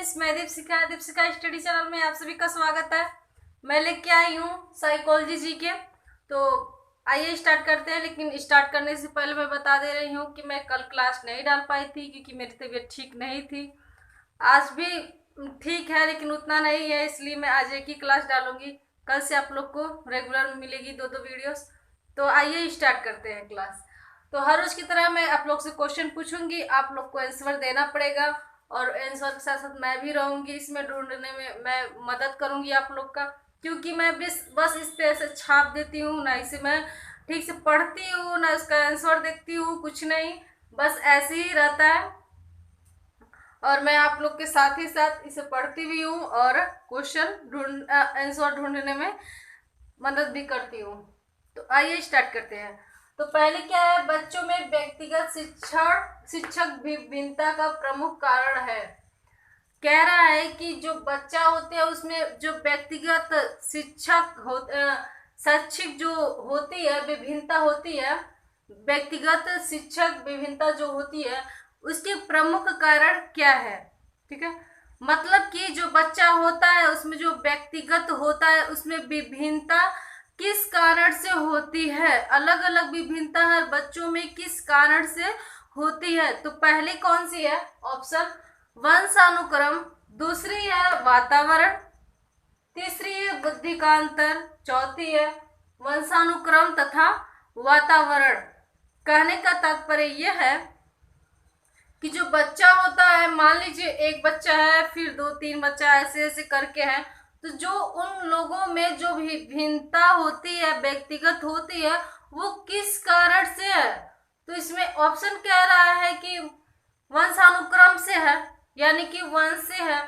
Friends, मैं Deepshikha study channel में आप सभी का स्वागत है। मैं लेके आई हूँ साइकोलॉजी जी के। तो आइए स्टार्ट करते हैं। लेकिन स्टार्ट करने से पहले मैं बता दे रही हूँ कि मैं कल क्लास नहीं डाल पाई थी क्योंकि मेरी तबीयत ठीक नहीं थी। आज भी ठीक है लेकिन उतना नहीं है, इसलिए मैं आज एक ही क्लास डालूंगी। कल से आप लोग को रेगुलर मिलेगी दो वीडियोस। तो आइए स्टार्ट करते हैं क्लास। तो हर रोज की तरह मैं आप लोग से क्वेश्चन पूछूंगी, आप लोग को आंसर देना पड़ेगा और आंसर के साथ साथ मैं भी रहूंगी इसमें, ढूंढने में मैं मदद करूंगी आप लोग का। क्योंकि मैं बस इस तरह से छाप देती हूँ ना, इसे मैं ठीक से पढ़ती हूँ ना उसका आंसर देखती हूँ, कुछ नहीं, बस ऐसे ही रहता है। और मैं आप लोग के साथ ही साथ इसे पढ़ती भी हूँ और क्वेश्चन आंसर ढूंढने में मदद भी करती हूँ। तो आइए स्टार्ट करते हैं। तो पहले क्या है, बच्चों में व्यक्तिगत शिक्षक भिन्नता का प्रमुख कारण है। कह रहा है कि जो बच्चा होते हैं उसमें जो व्यक्तिगत शैक्षिक जो होती है विभिन्नता होती है, व्यक्तिगत शिक्षक विभिन्नता जो होती है उसके प्रमुख कारण क्या है। ठीक है, मतलब कि जो बच्चा होता है उसमें जो व्यक्तिगत होता है उसमें विभिन्नता किस कारण से होती है, अलग अलग विभिन्नता हर बच्चों में किस कारण से होती है। तो पहली कौन सी है, ऑप्शन वंशानुक्रम, दूसरी है वातावरण, तीसरी है बुद्धि का अंतर, चौथी है वंशानुक्रम तथा वातावरण। कहने का तात्पर्य यह है कि जो बच्चा होता है, मान लीजिए एक बच्चा है फिर दो तीन बच्चा ऐसे ऐसे करके है, तो जो उन लोगों में जो भी भिन्नता होती है व्यक्तिगत होती है वो किस कारण से है। तो इसमें ऑप्शन कह रहा है कि वंशानुक्रम से है, यानी कि वंश से है।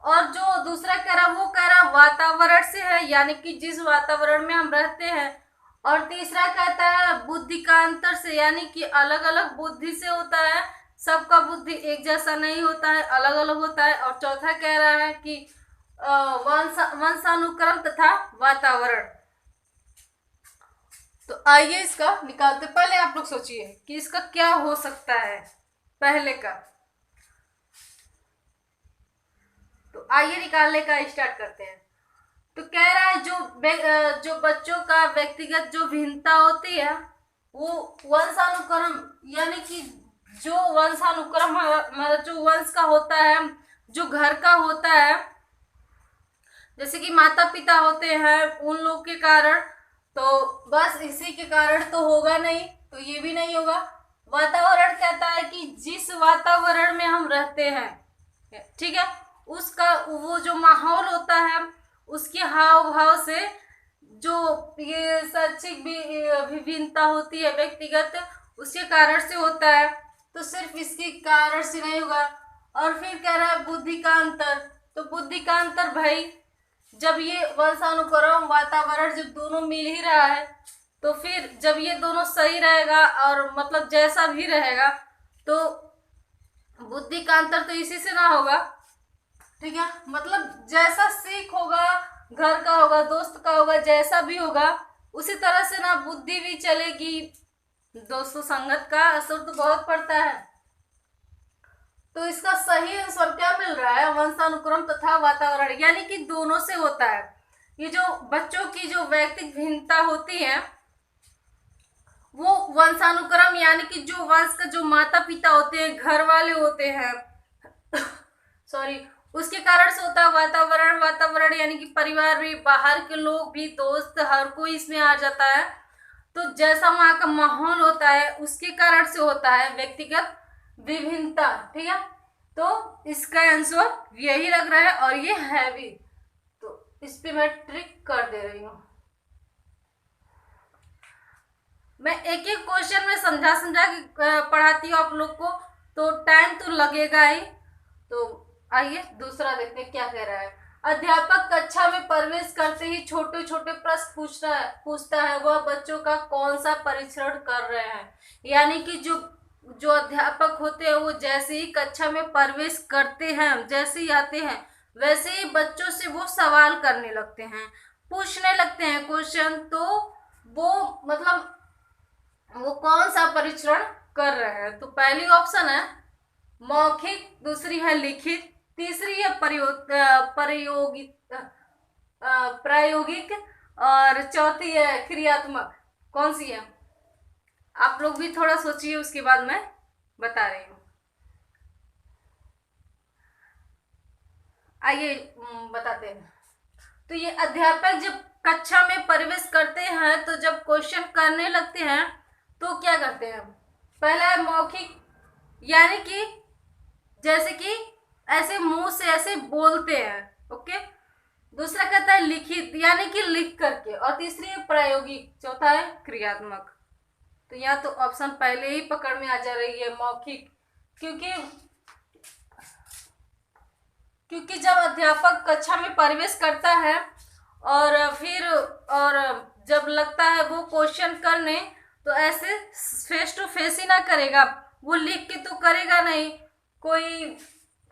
और जो दूसरा कह रहा वो कह रहा वातावरण से है, यानी कि जिस वातावरण में हम रहते हैं। और तीसरा कहता है बुद्धि का अंतर से, यानी कि अलग अलग बुद्धि से होता है, सबका बुद्धि एक जैसा नहीं होता है, अलग अलग होता है। और चौथा कह रहा है कि वंशानुक्रम तथा वातावरण। तो आइए इसका निकालते। पहले आप लोग सोचिए कि इसका क्या हो सकता है पहले का। तो आइए निकालने का स्टार्ट करते हैं। तो कह रहा है जो बच्चों का व्यक्तिगत जो भिन्नता होती है वो वंशानुक्रम, यानी कि जो वंशानुक्रम जो वंश का होता है, जो घर का होता है, जैसे कि माता पिता होते हैं उन लोग के कारण, तो बस इसी के कारण तो होगा नहीं, तो ये भी नहीं होगा। वातावरण कहता है कि जिस वातावरण में हम रहते हैं, ठीक है, उसका वो जो माहौल होता है उसके हाव भाव से जो ये शैक्षिक विभिन्नता होती है व्यक्तिगत, उसके कारण से होता है। तो सिर्फ इसके कारण से नहीं होगा। और फिर कह रहा है बुद्धि का अंतर। तो बुद्धि का अंतर भाई, जब ये वंशानुक्रम वातावरण जब दोनों मिल ही रहा है तो फिर जब ये दोनों सही रहेगा और मतलब जैसा भी रहेगा तो बुद्धि का अंतर तो इसी से ना होगा। ठीक है, मतलब जैसा सीख होगा, घर का होगा, दोस्त का होगा, जैसा भी होगा उसी तरह से ना बुद्धि भी चलेगी। दोस्तों संगत का असर तो बहुत पड़ता है। तो इसका सही आंसर क्या मिल रहा है, वंशानुक्रम तथा वातावरण, यानी कि दोनों से होता है। ये जो बच्चों की जो व्यक्तिगत भिन्नता होती है वो वंशानुक्रम, यानी कि जो वंश का जो माता पिता होते हैं, घर वाले होते हैं सॉरी, उसके कारण से होता है। वातावरण यानी कि परिवार भी, बाहर के लोग भी, दोस्त, हर कोई इसमें आ जाता है। तो जैसा वहां का माहौल होता है उसके कारण से होता है व्यक्तिगत विभिन्नता। ठीक है, तो इसका आंसर यही लग रहा है और ये है भी। तो इस पे मैं ट्रिक कर दे रही हूँ। मैं एक एक क्वेश्चन में समझा के पढ़ाती हूँ आप लोग को, तो टाइम तो लगेगा ही। तो आइए दूसरा देखते हैं क्या कह रहा है। अध्यापक कक्षा में प्रवेश करते ही छोटे छोटे प्रश्न पूछता है वह बच्चों का कौन सा परीक्षण कर रहे हैं। यानी कि जो अध्यापक होते हैं वो जैसे ही कक्षा में प्रवेश करते हैं, जैसे ही आते हैं वैसे ही बच्चों से वो सवाल करने लगते हैं, पूछने लगते हैं क्वेश्चन। तो वो मतलब वो कौन सा परीक्षण कर रहे हैं। तो पहली ऑप्शन है मौखिक, दूसरी है लिखित, तीसरी है प्रायोगिक, और चौथी है क्रियात्मक। कौन सी है? आप लोग भी थोड़ा सोचिए, उसके बाद मैं बता रही हूँ। आइए बताते हैं। तो ये अध्यापक जब कक्षा में प्रवेश करते हैं तो जब क्वेश्चन करने लगते हैं तो क्या करते हैं? पहला है मौखिक, यानी कि जैसे कि ऐसे मुंह से ऐसे बोलते हैं, ओके। दूसरा कहता है लिखित, यानी कि लिख करके। और तीसरी है प्रायोगिक, चौथा है क्रियात्मक। तो यहाँ तो ऑप्शन पहले ही पकड़ में आ जा रही है, मौखिक। क्योंकि जब अध्यापक कक्षा में प्रवेश करता है और जब लगता है वो क्वेश्चन करने, तो ऐसे फेस टू फेस ही ना करेगा, वो लिख के तो करेगा नहीं। कोई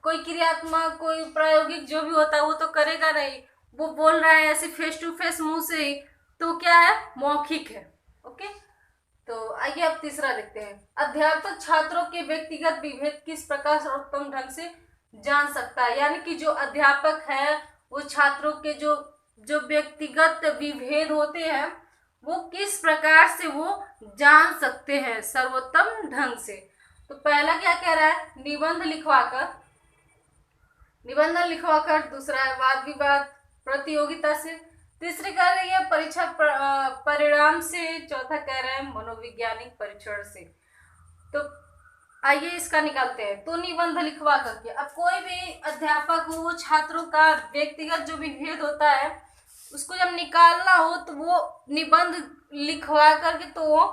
क्रियात्मक, कोई प्रायोगिक जो भी होता है वो तो करेगा नहीं, वो बोल रहा है ऐसे फेस टू फेस मुंह से ही, तो क्या है? मौखिक है, ओके। तो आइए अब तीसरा देखते हैं। अध्यापक छात्रों के व्यक्तिगत विभेद किस प्रकार सर्वोत्तम ढंग से जान सकता है, यानी कि जो अध्यापक है वो छात्रों के जो जो व्यक्तिगत विभेद होते हैं वो किस प्रकार से वो जान सकते हैं सर्वोत्तम ढंग से। तो पहला क्या कह रहा है? निबंध लिखवाकर। दूसरा है वाद विवाद प्रतियोगिता से। तीसरी कह रही है परीक्षा परिणाम से। चौथा कह रहे हैं मनोवैज्ञानिक परीक्षण से। तो आइए इसका निकालते हैं। तो निबंध लिखवा करके, अब कोई भी अध्यापक हो, वो छात्रों का व्यक्तिगत जो विभेद होता है उसको जब निकालना हो तो वो निबंध लिखवा करके तो वो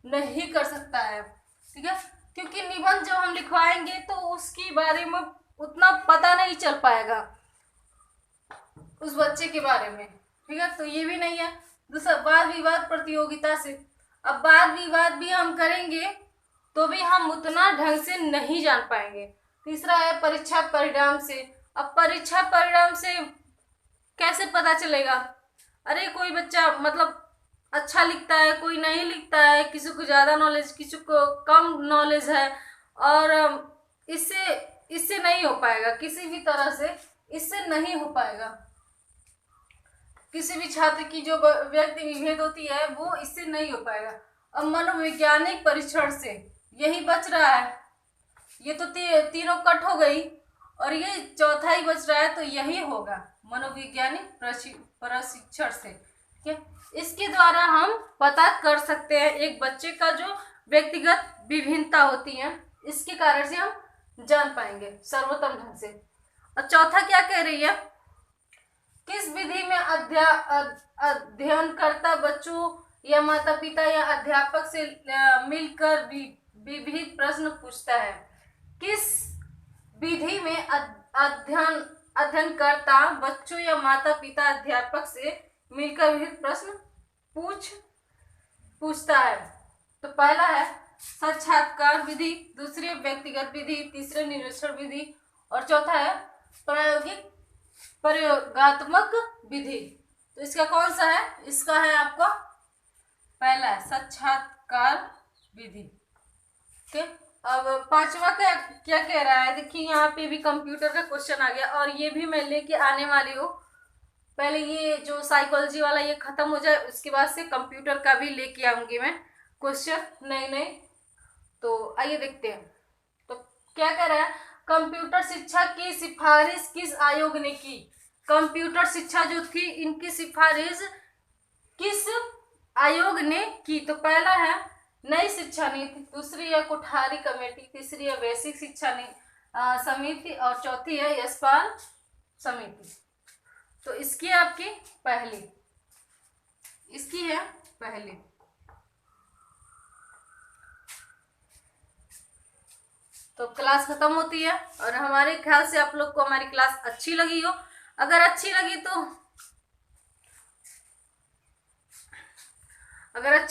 नहीं कर सकता है, ठीक है। क्योंकि निबंध जब हम लिखवाएंगे तो उसके बारे में उतना पता नहीं चल पाएगा उस बच्चे के बारे में, ठीक है। तो ये भी नहीं है। दूसरा वाद विवाद प्रतियोगिता से। अब वाद विवाद भी हम करेंगे तो भी हम उतना ढंग से नहीं जान पाएंगे। तीसरा है परीक्षा परिणाम से। अब परीक्षा परिणाम से कैसे पता चलेगा? अरे कोई बच्चा मतलब अच्छा लिखता है, कोई नहीं लिखता है, किसी को ज़्यादा नॉलेज, किसी को कम नॉलेज है, और इससे इससे नहीं हो पाएगा, किसी भी तरह से इससे नहीं हो पाएगा। किसी भी छात्र की जो व्यक्ति विभेद होती है वो इससे नहीं हो पाएगा। अब मनोवैज्ञानिक परीक्षण से यही बच रहा है। ये तो तीनों कट हो गई और ये चौथा ही बच रहा है, तो यही होगा मनोवैज्ञानिक प्रशिक्षण से, ठीक है। इसके द्वारा हम पता कर सकते हैं एक बच्चे का जो व्यक्तिगत विभिन्नता होती है, इसके कारण से हम जान पाएंगे सर्वोत्तम ढंग से। और चौथा क्या कह रही है? किस विधि में अध्ययनकर्ता बच्चों या माता पिता या अध्यापक से मिलकर विविध प्रश्न पूछता है? किस विधि में अध्ययनकर्ता बच्चों या माता पिता अध्यापक से मिलकर विविध प्रश्न पूछता है? तो पहला है साक्षात्कार विधि, दूसरी व्यक्तिगत विधि, तीसरे निरीक्षण विधि, और चौथा है प्रयोगात्मक विधि। तो इसका कौन सा है? इसका है आपका पहला साक्षात्कार विधि, ठीक। अब पांचवा क्या कह रहा है? देखिए यहाँ पे भी कंप्यूटर का क्वेश्चन आ गया, और ये भी मैं लेके आने वाली हूँ। पहले ये जो साइकोलॉजी वाला ये खत्म हो जाए, उसके बाद से कंप्यूटर का भी लेके आऊंगी मैं क्वेश्चन नए। तो आइए देखते हैं। तो क्या कह रहा है? कंप्यूटर शिक्षा की सिफारिश किस आयोग ने की? कंप्यूटर शिक्षा जो थी इनकी सिफारिश किस आयोग ने की? तो पहला है नई शिक्षा नीति, दूसरी है कोठारी कमेटी, तीसरी है वैश्विक शिक्षा समिति, और चौथी है यशपाल समिति। तो इसकी आपकी इसकी है पहली। तो क्लास खत्म होती है, और हमारे ख्याल से आप लोग को हमारी क्लास अच्छी लगी हो। अगर अच्छी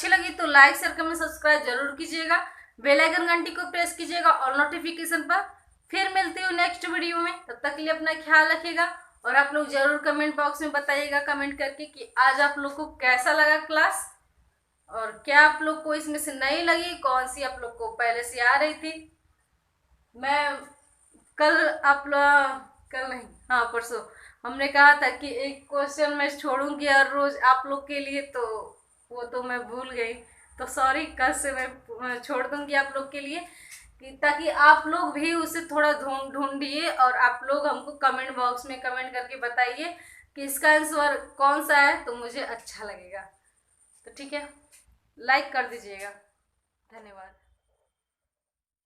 लगी तो लाइक शेयर कमेंट सब्सक्राइब जरूर कीजिएगा, बेल आइकन घंटी को प्रेस कीजिएगा और नोटिफिकेशन पर। फिर मिलती हूँ नेक्स्ट वीडियो में, तब तक के लिए अपना ख्याल रखिएगा। और आप लोग जरूर कमेंट बॉक्स में बताइएगा कमेंट करके कि आज आप लोग को कैसा लगा क्लास, और क्या आप लोग को इसमें से नहीं लगी, कौन सी आप लोग को पहले से आ रही थी। मैं कल नहीं, हाँ परसों हमने कहा था कि एक क्वेश्चन मैं छोड़ूंगी हर रोज आप लोग के लिए, तो वो तो मैं भूल गई। तो सॉरी, कल से मैं छोड़ दूंगी आप लोग के लिए, कि ताकि आप लोग भी उसे थोड़ा ढूंढिए और आप लोग हमको कमेंट बॉक्स में कमेंट करके बताइए कि इसका आंसर कौन सा है, तो मुझे अच्छा लगेगा। तो ठीक है, लाइक कर दीजिएगा। धन्यवाद।